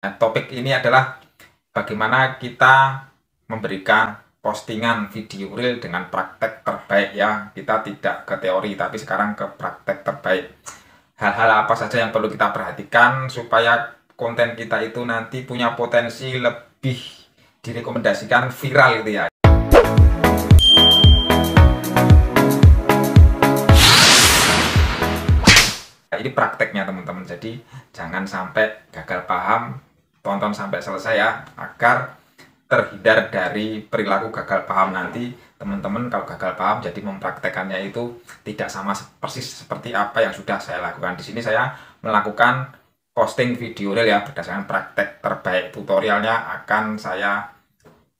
Nah, topik ini adalah bagaimana kita memberikan postingan video reel dengan praktek terbaik ya. Kita tidak ke teori, tapi sekarang ke praktek terbaik. Hal-hal apa saja yang perlu kita perhatikan supaya konten kita itu nanti punya potensi lebih direkomendasikan viral gitu ya. Ini prakteknya teman-teman, jadi jangan sampai gagal paham, tonton sampai selesai ya, agar terhindar dari perilaku gagal paham nanti. Teman-teman kalau gagal paham jadi mempraktekannya itu tidak sama persis seperti apa yang sudah saya lakukan. Di sini saya melakukan posting video reel ya berdasarkan praktek terbaik. Tutorialnya akan saya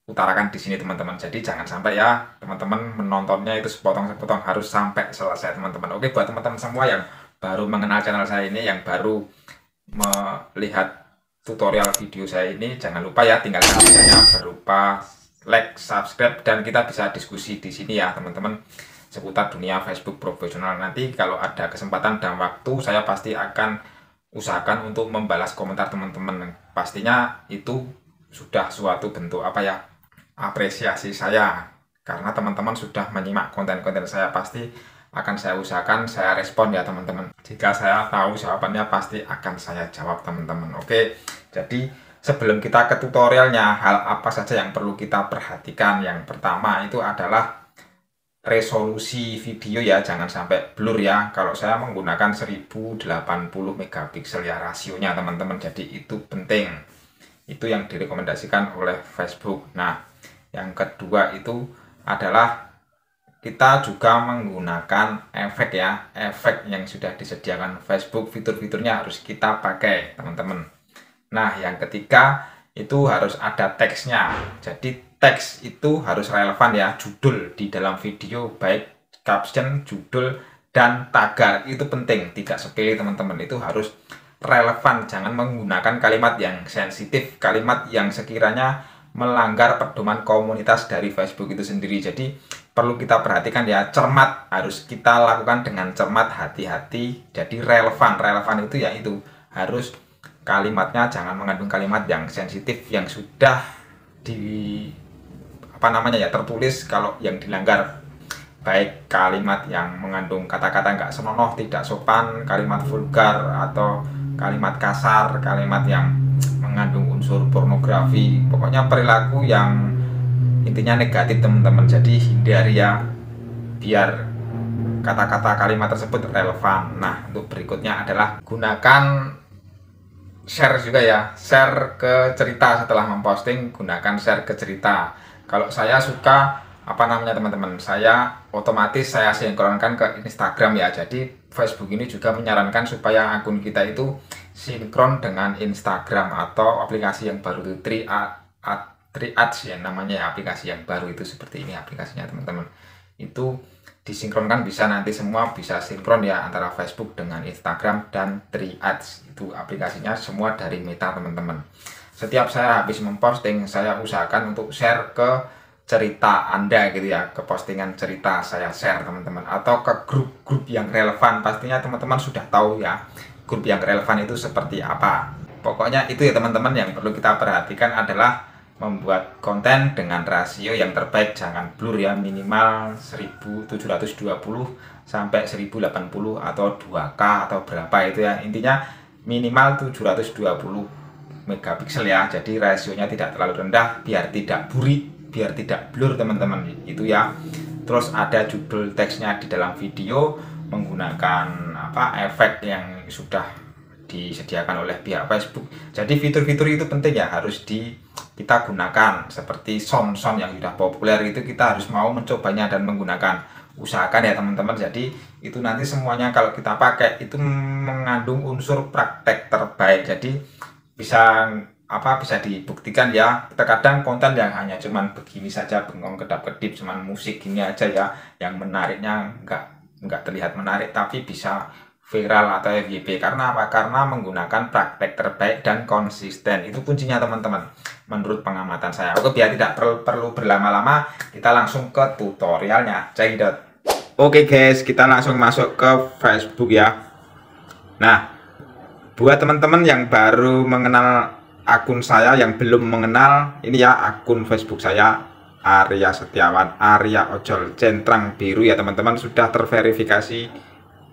utarakan di sini teman-teman. Jadi jangan sampai ya teman-teman menontonnya itu sepotong-sepotong, harus sampai selesai teman-teman. Oke, buat teman-teman semua yang baru mengenal channel saya ini, yang baru melihat tutorial video saya ini, jangan lupa ya tinggalkan videonya berupa like, subscribe, dan kita bisa diskusi di sini ya teman-teman seputar dunia Facebook profesional. Nanti kalau ada kesempatan dan waktu, saya pasti akan usahakan untuk membalas komentar teman-teman. Pastinya itu sudah suatu bentuk apa ya, apresiasi saya, karena teman-teman sudah menyimak konten-konten saya. Pasti akan saya usahakan saya respon ya teman-teman. Jika saya tahu jawabannya pasti akan saya jawab teman-teman. Oke, jadi sebelum kita ke tutorialnya, hal apa saja yang perlu kita perhatikan? Yang pertama itu adalah resolusi video ya, jangan sampai blur ya. Kalau saya menggunakan 1080 megapiksel ya rasionya teman-teman, jadi itu penting. Itu yang direkomendasikan oleh Facebook. Nah, yang kedua itu adalah kita juga menggunakan efek ya, efek yang sudah disediakan Facebook, fitur-fiturnya harus kita pakai teman-teman. Nah, yang ketiga itu harus ada teksnya. Jadi teks itu harus relevan ya, judul di dalam video, baik caption, judul, dan tagar itu penting, tidak sepele teman-teman. Itu harus relevan, jangan menggunakan kalimat yang sensitif, kalimat yang sekiranya melanggar pedoman komunitas dari Facebook itu sendiri. Jadi perlu kita perhatikan ya, cermat, harus kita lakukan dengan cermat, hati-hati. Jadi relevan itu ya itu harus kalimatnya jangan mengandung kalimat yang sensitif, yang sudah di apa namanya ya, tertulis. Kalau yang dilanggar baik kalimat yang mengandung kata-kata nggak senonoh, tidak sopan, kalimat vulgar, atau kalimat kasar, kalimat yang mengandung unsur pornografi, pokoknya perilaku yang intinya negatif teman-teman. Jadi hindari ya, biar kata-kata kalimat tersebut relevan. Nah, untuk berikutnya adalah gunakan share juga ya, share ke cerita. Setelah memposting, gunakan share ke cerita. Kalau saya suka apa namanya teman-teman, saya otomatis saya sinkronkan ke Instagram ya. Jadi Facebook ini juga menyarankan supaya akun kita itu sinkron dengan Instagram atau aplikasi yang baru itu, Threads ya namanya ya, aplikasi yang baru itu seperti ini aplikasinya teman-teman. Itu disinkronkan, bisa nanti semua bisa sinkron ya antara Facebook dengan Instagram dan Threads. Itu aplikasinya semua dari Meta teman-teman. Setiap saya habis memposting, saya usahakan untuk share ke cerita Anda gitu ya, ke postingan cerita saya share teman-teman, atau ke grup-grup yang relevan. Pastinya teman-teman sudah tahu ya grup yang relevan itu seperti apa. Pokoknya itu ya teman-teman, yang perlu kita perhatikan adalah membuat konten dengan rasio yang terbaik, jangan blur ya, minimal 1720 sampai 1080 atau 2K atau berapa itu ya, intinya minimal 720 megapiksel ya. Jadi rasionya tidak terlalu rendah biar tidak burik, biar tidak blur teman-teman itu ya. Terus ada judul teksnya di dalam video menggunakan apa, efek yang sudah disediakan oleh pihak Facebook. Jadi fitur-fitur itu penting ya, harus kita gunakan. Seperti sound yang sudah populer itu kita harus mau mencobanya dan menggunakan. Usahakan ya teman-teman. Jadi itu nanti semuanya kalau kita pakai itu mengandung unsur praktek terbaik. Jadi bisa dibuktikan ya. Terkadang konten yang hanya cuman begini saja, bengong kedap-kedip, cuman musik gini aja ya, yang menariknya nggak terlihat menarik, tapi bisa viral atau FYP. Karena apa? Karena menggunakan praktek terbaik dan konsisten. Itu kuncinya teman-teman menurut pengamatan saya. Oke, biar tidak perlu berlama-lama, kita langsung ke tutorialnya. Cekidot. Oke guys, kita langsung masuk ke Facebook ya. Nah, buat teman-teman yang baru mengenal akun saya yang belum mengenal, ini ya akun Facebook saya Arya Setiawan, Arya Ojol centang biru ya teman-teman, sudah terverifikasi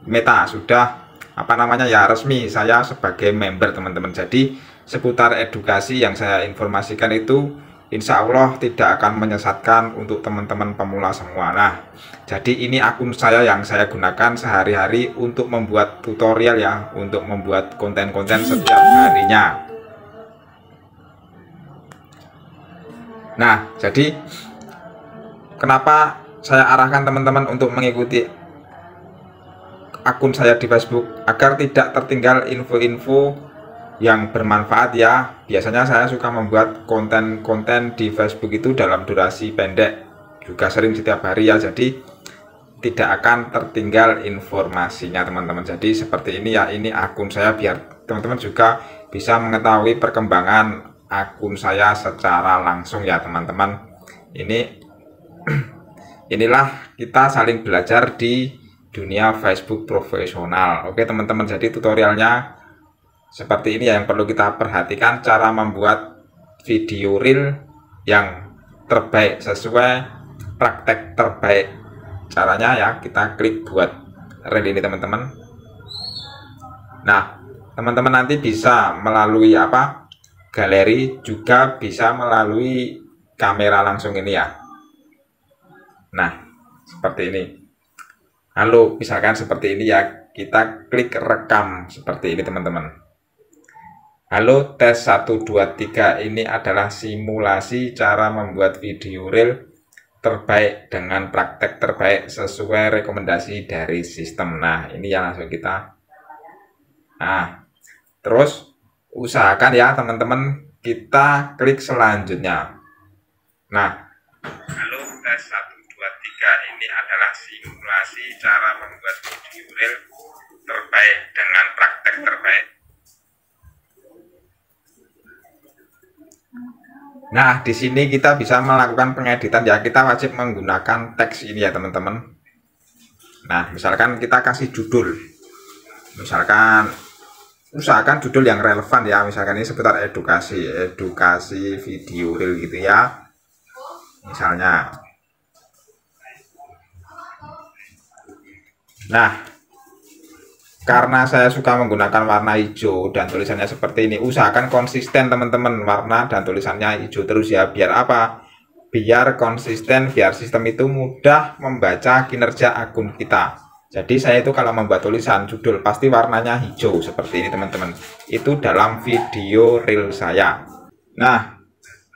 Meta, sudah apa namanya ya, resmi saya sebagai member teman-teman. Jadi seputar edukasi yang saya informasikan itu insya Allah tidak akan menyesatkan untuk teman-teman pemula semua. Nah, jadi ini akun saya yang saya gunakan sehari-hari untuk membuat tutorial ya, untuk membuat konten-konten setiap harinya. Nah, jadi kenapa saya arahkan teman-teman untuk mengikuti akun saya di Facebook, agar tidak tertinggal info-info yang bermanfaat ya. Biasanya saya suka membuat konten-konten di Facebook itu dalam durasi pendek, juga sering setiap hari ya, jadi tidak akan tertinggal informasinya teman-teman. Jadi seperti ini ya, ini akun saya biar teman-teman juga bisa mengetahui perkembangan akun saya secara langsung ya teman-teman. Inilah kita saling belajar di dunia Facebook profesional. Oke teman-teman, jadi tutorialnya seperti ini ya, yang perlu kita perhatikan cara membuat video reel yang terbaik sesuai praktek terbaik. Caranya ya, kita klik buat reel ini teman-teman. Nah, teman-teman nanti bisa melalui galeri, juga bisa melalui kamera langsung ini ya. Nah, seperti ini. Halo, misalkan seperti ini ya, kita klik rekam seperti ini teman-teman. Halo, tes 1 2 3, ini adalah simulasi cara membuat video reel terbaik dengan praktek terbaik sesuai rekomendasi dari sistem. Nah, ini ya langsung kita. Nah, terus usahakan ya teman-teman, kita klik selanjutnya. Nah, halo, tes 1 2 3, ini adalah simulasi cara membuat video reel terbaik dengan praktek terbaik. Nah, di sini kita bisa melakukan pengeditan ya, kita wajib menggunakan teks ini ya teman-teman. Nah, misalkan kita kasih judul, misalkan usahakan judul yang relevan ya, misalkan ini seputar edukasi video reel gitu ya, misalnya. Nah, karena saya suka menggunakan warna hijau dan tulisannya seperti ini, usahakan konsisten teman-teman, warna dan tulisannya hijau terus ya. Biar apa? Biar konsisten, biar sistem itu mudah membaca kinerja akun kita. Jadi saya itu kalau membuat tulisan judul pasti warnanya hijau seperti ini teman-teman. Itu dalam video reel saya. Nah,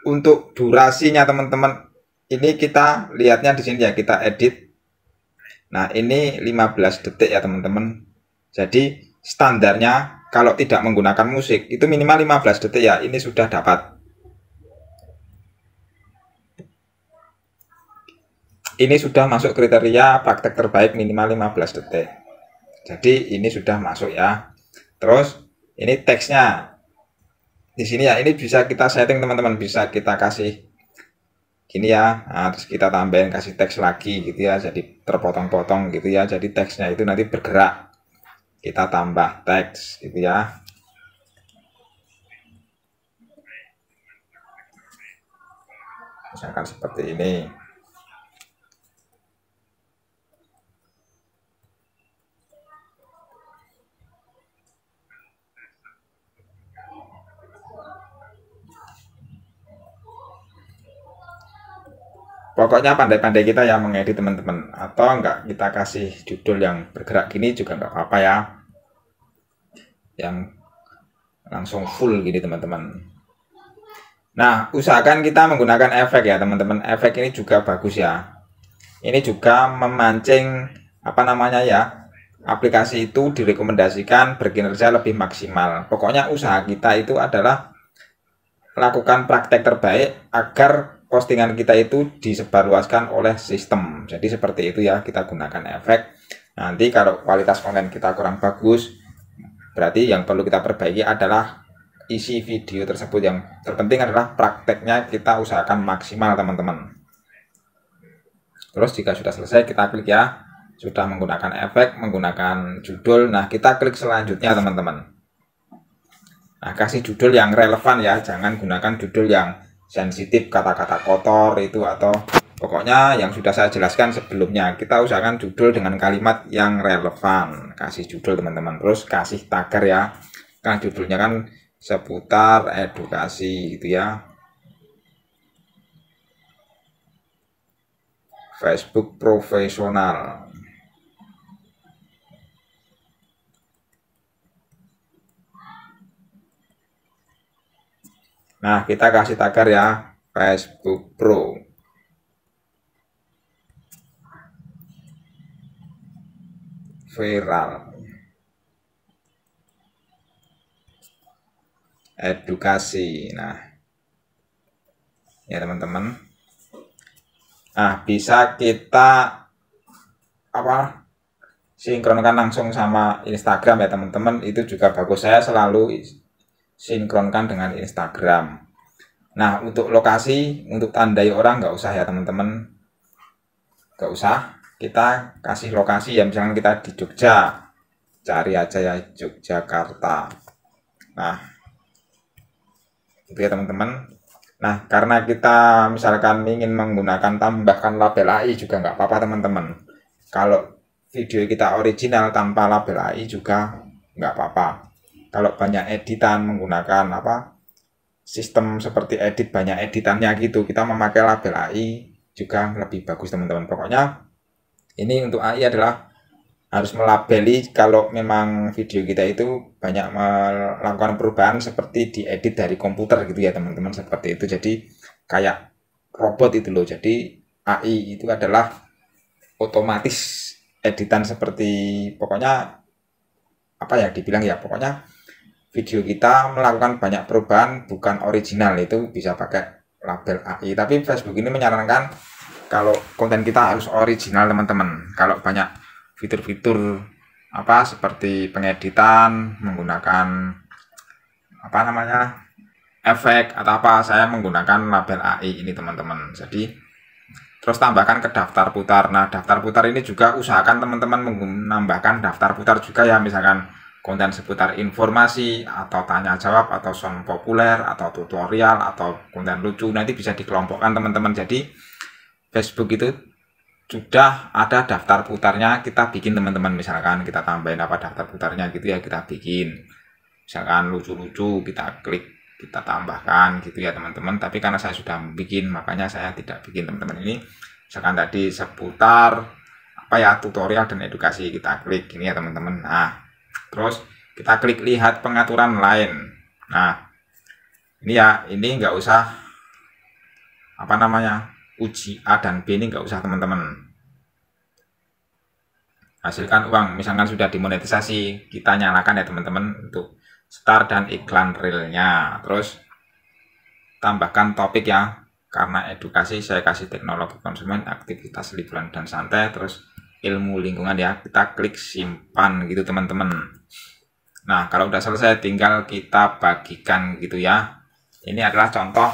untuk durasinya teman-teman, ini kita lihatnya di sini ya, kita edit. Nah, ini 15 detik ya teman-teman. Jadi standarnya kalau tidak menggunakan musik itu minimal 15 detik ya, ini sudah dapat. Ini sudah masuk kriteria praktek terbaik minimal 15 detik. Jadi ini sudah masuk ya. Terus ini teksnya di sini ya, ini bisa kita setting teman-teman, bisa kita kasih gini ya. Nah, terus kita tambahin kasih teks lagi gitu ya, jadi terpotong-potong gitu ya. Jadi teksnya itu nanti bergerak. Kita tambah teks gitu ya. Misalkan seperti ini. Pokoknya pandai-pandai kita ya mengedit teman-teman, atau enggak kita kasih judul yang bergerak gini juga enggak apa-apa ya, yang langsung full gini teman-teman. Nah, usahakan kita menggunakan efek ya teman-teman. Efek ini juga bagus ya. Ini juga memancing aplikasi itu direkomendasikan berkinerja lebih maksimal. Pokoknya usaha kita itu adalah lakukan praktek terbaik agar postingan kita itu disebarluaskan oleh sistem. Jadi seperti itu ya, kita gunakan efek. Nanti kalau kualitas konten kita kurang bagus, berarti yang perlu kita perbaiki adalah isi video tersebut. Yang terpenting adalah prakteknya kita usahakan maksimal teman-teman. Terus jika sudah selesai kita klik ya, sudah menggunakan efek, menggunakan judul. Nah, kita klik selanjutnya teman-teman. Nah, kasih judul yang relevan ya, jangan gunakan judul yang sensitif, kata-kata kotor itu, atau pokoknya yang sudah saya jelaskan sebelumnya. Kita usahakan judul dengan kalimat yang relevan. Kasih judul teman-teman, terus kasih tagar ya. Kan judulnya kan seputar edukasi gitu ya. Facebook profesional. Nah, kita kasih tagar ya, Facebook Pro. Viral. Edukasi. Nah, ya teman-teman. Nah, bisa kita sinkronkan langsung sama Instagram ya teman-teman. Itu juga bagus, saya selalu sinkronkan dengan Instagram. Nah, untuk lokasi, untuk tandai orang nggak usah ya teman-teman, nggak usah. Kita kasih lokasi ya, misalkan kita di Jogja, cari aja ya Yogyakarta. Nah, itu ya teman-teman. Nah, karena kita misalkan ingin menggunakan tambahkan label AI juga nggak apa-apa teman-teman. Kalau video kita original tanpa label AI juga nggak apa-apa. Kalau banyak editan menggunakan sistem seperti edit banyak editannya gitu, kita memakai label AI juga lebih bagus teman-teman. Pokoknya ini untuk AI adalah harus melabeli kalau memang video kita itu banyak melakukan perubahan seperti diedit dari komputer gitu ya teman-teman, seperti itu. Jadi kayak robot itu loh. Jadi AI itu adalah otomatis editan seperti, pokoknya dibilang ya, pokoknya video kita melakukan banyak perubahan bukan original, itu bisa pakai label AI. Tapi Facebook ini menyarankan kalau konten kita harus original teman-teman. Kalau banyak fitur-fitur seperti pengeditan menggunakan efek atau saya menggunakan label AI ini teman-teman. Jadi terus tambahkan ke daftar putar. Nah, daftar putar ini juga usahakan teman-teman menambahkan daftar putar juga ya, misalkan konten seputar informasi atau tanya jawab atau sound populer atau tutorial atau konten lucu, nanti bisa dikelompokkan teman-teman. Jadi Facebook itu sudah ada daftar putarnya, kita bikin teman-teman. Misalkan kita tambahin daftar putarnya gitu ya, kita bikin misalkan lucu-lucu, kita klik, kita tambahkan gitu ya teman-teman. Tapi karena saya sudah bikin, makanya saya tidak bikin teman-teman. Ini misalkan tadi seputar tutorial dan edukasi, kita klik ini ya teman-teman. Nah, terus kita klik lihat pengaturan lain. Nah, ini ya, ini nggak usah uji A dan B, ini nggak usah teman-teman. Hasilkan uang, misalkan sudah dimonetisasi, kita nyalakan ya teman-teman untuk start dan iklan realnya. Terus tambahkan topik ya, karena edukasi saya kasih teknologi konsumen, aktivitas liburan dan santai, terus ilmu lingkungan ya, kita klik simpan gitu teman-teman. Nah, kalau udah selesai tinggal kita bagikan gitu ya. Ini adalah contoh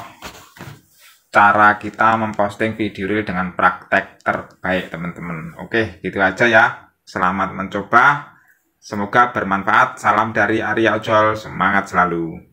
cara kita memposting video reel dengan praktek terbaik teman-teman. Oke, gitu aja ya. Selamat mencoba, semoga bermanfaat. Salam dari Arya Ojol, semangat selalu.